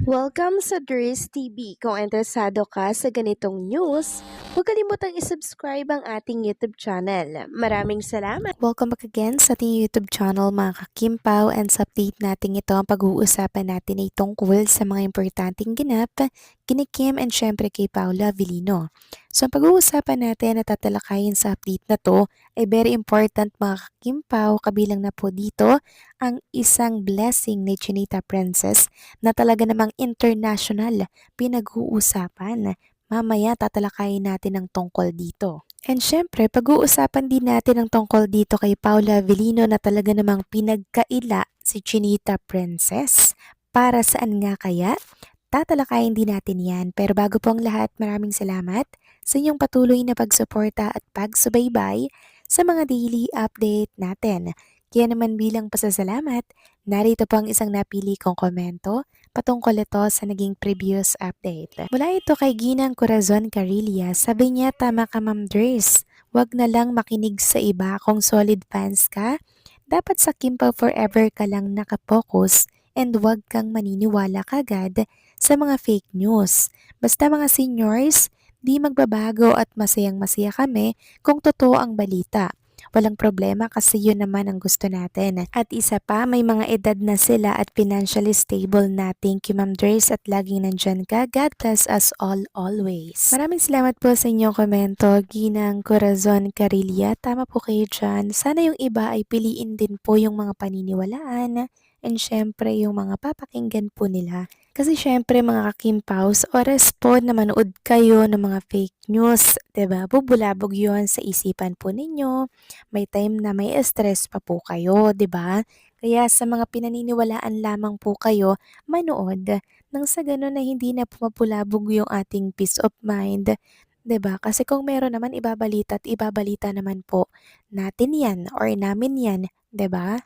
Welcome sa Dries TV. Kung interesado ka sa ganitong news, huwag kalimutang isubscribe ang ating YouTube channel. Maraming salamat! Welcome back again sa ating YouTube channel mga kakimpaw, and sa update natin ito ang pag-uusapan natin ay tungkol sa mga importanteng ganap kina Kim and syempre kay Paula Avellino. So ang pag-uusapan natin na tatalakayin sa update na to ay very important mga kakimpaw, kabilang na po dito ang isang blessing ni Chinita Princess na talaga namang international pinag-uusapan. Mamaya tatalakayin natin ang tungkol dito. And syempre, pag-uusapan din natin ang tungkol dito kay Paula Avellino na talaga namang pinagkaila si Chinita Princess. Para saan nga kaya? Tatalakayin din natin yan. Pero bago po ang lahat, maraming salamat sa inyong patuloy na pagsuporta at pagsubaybay sa mga daily update natin. Kaya naman bilang pasasalamat, narito po ang isang napili kong komento patungkol ito sa naging previous update. Mula ito kay Ginang Corazon Carillas, sabi niya, tama ka Ma'am Dres, wag na lang makinig sa iba kung solid fans ka. Dapat sa Kimpaw Forever ka lang nakapokus and wag kang maniniwala kagad sa mga fake news. Basta mga seniors, di magbabago at masayang-masaya kami kung totoo ang balita. Walang problema kasi yun naman ang gusto natin. At isa pa, may mga edad na sila at financially stable na. Thank you Ma'am Dres at laging nandyan ka. God bless us all always. Maraming salamat po sa inyong komento, Ginang Corazon Carilla. Tama po kayo dyan. Sana yung iba ay piliin din po yung mga paniniwalaan and syempre yung mga papakinggan po nila. Kasi syempre mga kakimpaws, oras po na manood kayo ng mga fake news, 'di ba? Bubulabog 'yon sa isipan po ninyo. May time na may stress pa po kayo, 'di ba? Kaya sa mga pinaniniwalaan lamang po kayo manood nang sa ganun na hindi na pumapulabog yung ating peace of mind. 'Di ba? Kasi kung meron naman ibabalita at ibabalita naman po natin 'yan or namin 'yan, 'di ba?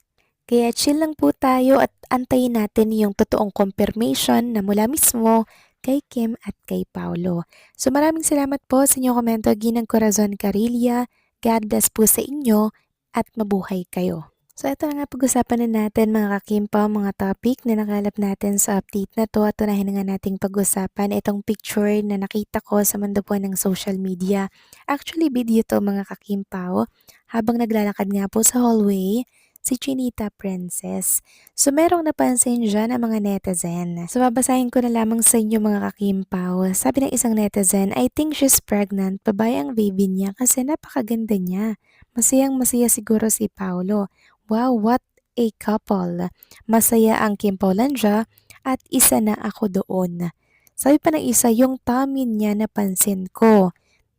Kaya chill lang po tayo at antayin natin yung totoong confirmation na mula mismo kay Kim at kay Paulo. So maraming salamat po sa inyong komento, Ginang Corazon Carilla. God bless po sa inyo at mabuhay kayo. So ito na nga pag-usapan na natin mga kakimpaw, mga topic na nakalap natin sa update na to, at unahin na nga nating pag-usapan itong picture na nakita ko sa mundo po ng social media. Actually video to mga kakimpaw, habang naglalakad nga po sa hallway si Chinita Princess. So merong napansin dyan ang mga netizen. So babasahin ko na lamang sa inyo mga kakimpaw. Sabi ng isang netizen, I think she's pregnant. Babae ang baby niya kasi napakaganda niya. Masayang masaya siguro si Paulo. Wow, what a couple. Masaya ang Kim Paulandia at isa na ako doon. Sabi pa ng isa, yung tummy niya napansin ko.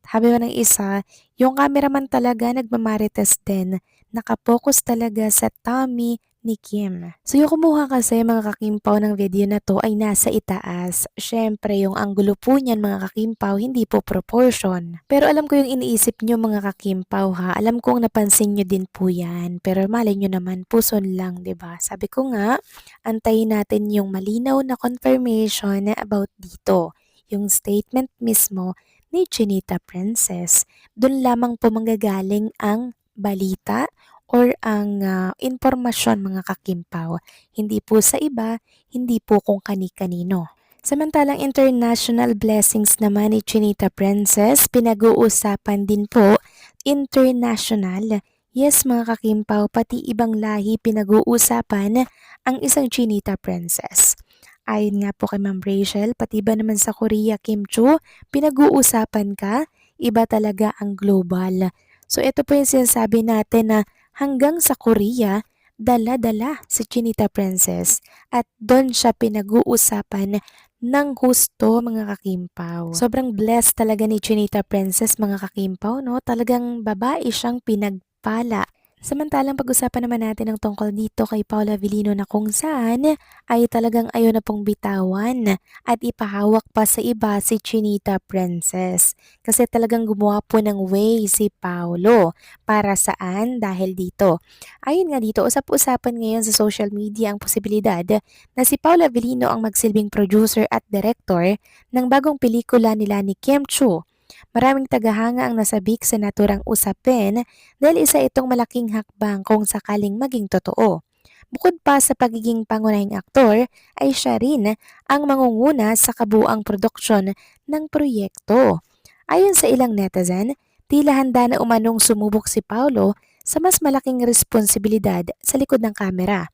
Sabi pa ng isa, yung cameraman talaga nagmamarites din. Nakapokus talaga sa tummy ni Kim. So yung kumuha kasi mga kakimpaw ng video na to ay nasa itaas. Syempre yung anggulo po niyan mga kakimpaw hindi po proportion. Pero alam ko yung iniisip nyo mga kakimpaw ha. Alam kong napansin nyo din po yan. Pero malay nyo naman puson lang, 'di ba? Sabi ko nga, antayin natin yung malinaw na confirmation about dito. Yung statement mismo ni Chinita Princess. Doon lamang po manggagaling ang balita or ang impormasyon mga kakimpaw. Hindi po sa iba, hindi po kung kani-kanino. Samantalang international blessings naman ni Chinita Princess, pinag-uusapan din po international. Yes mga kakimpaw, pati ibang lahi pinag-uusapan ang isang Chinita Princess. Ayon nga po kay Ma'am Rachel, pati ba naman sa Korea, Kim Chu, pinag-uusapan ka, iba talaga ang global. So ito po yung sinasabi natin na hanggang sa Korea, dala-dala si Chinita Princess at doon siya pinag-uusapan ng husto mga kakimpaw. Sobrang blessed talaga ni Chinita Princess mga kakimpaw, no? Talagang babae siyang pinagpala. Samantalang pag-usapan naman natin ang tungkol dito kay Paula Avellino na kung saan ay talagang ayaw na pong bitawan at ipahawak pa sa iba si Chinita Princess. Kasi talagang gumawa po ng way si Paulo. Para saan? Dahil dito. Ayun nga dito, usap-usapan ngayon sa social media ang posibilidad na si Paula Avellino ang magsilbing producer at director ng bagong pelikula nila ni Kim Chu. Maraming tagahanga ang nasabik sa naturang usapin dahil isa itong malaking hakbang kung sakaling maging totoo. Bukod pa sa pagiging pangunahing aktor, ay siya rin ang mangunguna sa kabuang produksyon ng proyekto. Ayon sa ilang netizen, tila handa na umanong sumubok si Paulo sa mas malaking responsibilidad sa likod ng kamera.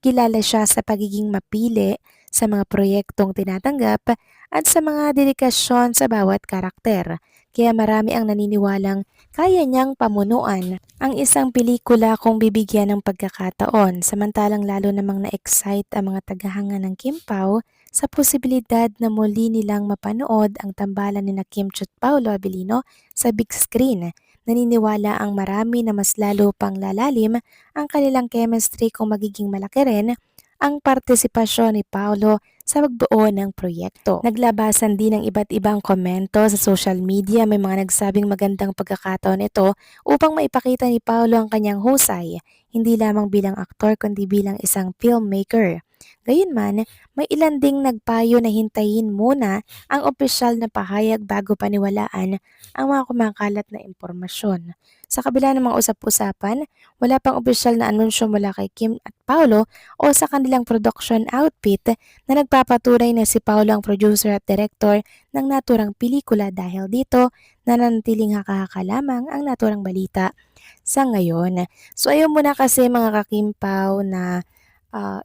Kilala siya sa pagiging mapili sa mga proyektong tinatanggap at sa mga dedikasyon sa bawat karakter. Kaya marami ang naniniwalang kaya niyang pamunuan ang isang pelikula kung bibigyan ng pagkakataon. Samantalang lalo namang na-excite ang mga tagahanga ng Kim Pao sa posibilidad na muli nilang mapanood ang tambalan ni na Kim at Paolo Abilino sa big screen. Naniniwala ang marami na mas lalo pang lalalim ang kanilang chemistry kung magiging malaki rin ang partisipasyon ni Paolo sa pagbuo ng proyekto. Naglabasan din ng iba't ibang komento sa social media, may mga nagsabing magandang pagkakataon ito upang maipakita ni Paolo ang kanyang husay, hindi lamang bilang aktor kundi bilang isang filmmaker. Gayunman, may ilan ding nagpayo na hintayin muna ang opisyal na pahayag bago paniwalaan ang mga kumakalat na impormasyon. Sa kabila ng mga usap-usapan, wala pang opisyal na anunsyo mula kay Kim at Paolo o sa kanilang production outfit na nagpapatunay na si Paolo ang producer at director ng naturang pelikula dahil dito nananatiling haka-haka lamang ang naturang balita sa ngayon. So ayun muna kasi mga kakimpaw na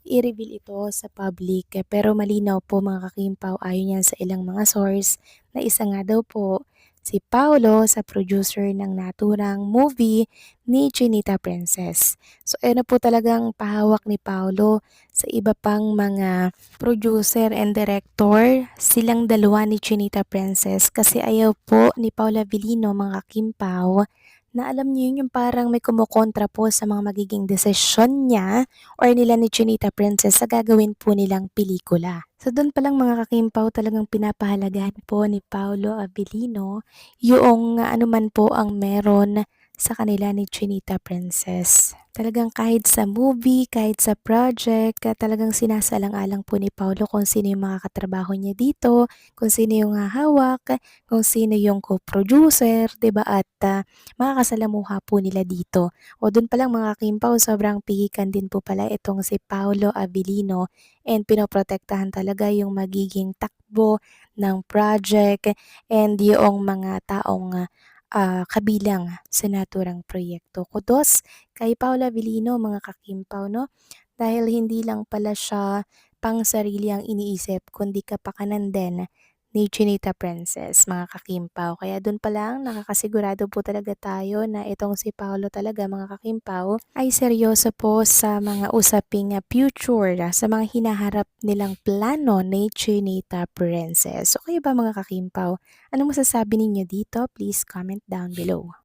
i-reveal ito sa public pero malinaw po mga kakimpaw ayon yan sa ilang mga source na isa nga daw po si Paolo sa producer ng naturang movie ni Chinita Princess. So ayun na po talagang pahawak ni Paolo sa iba pang mga producer and director, silang dalawa ni Chinita Princess kasi ayaw po ni Paula Vilino mga kimpaw na alam niyo yun yung parang may kumukontra po sa mga magiging desisyon niya or nila ni Chinita Princess sa gagawin po nilang pelikula. So doon palang mga kakimpaw talagang pinapahalagahan po ni Paolo Abilino yung anuman po ang meron sa kanila ni Chinita Princess. Talagang kahit sa movie, kahit sa project, talagang sinasalang-alang po ni Paolo kung sino yung makakatrabaho niya dito, kung sino yung hahawak, kung sino yung co-producer, 'di ba? At makakasalamuha po nila dito. O doon pa lang mga kimpaw, sobrang pihikan din po pala itong si Paolo Abilino and pinoprotektahan talaga yung magiging takbo ng project and yung mga taong kabilang sa naturang proyekto. Kudos kay Paula Vilino mga kakimpaw, no? Dahil hindi lang pala siya pang sarili ang iniisip kundi kapakanan din ni Chinita Princess mga kakimpaw. Kaya dun pa lang nakakasigurado po talaga tayo na itong si Paolo talaga mga kakimpaw ay seryoso po sa mga usaping future, sa mga hinaharap nilang plano ni Chinita Princess. So kayo ba mga kakimpaw? Ano masasabi ninyo dito? Please comment down below.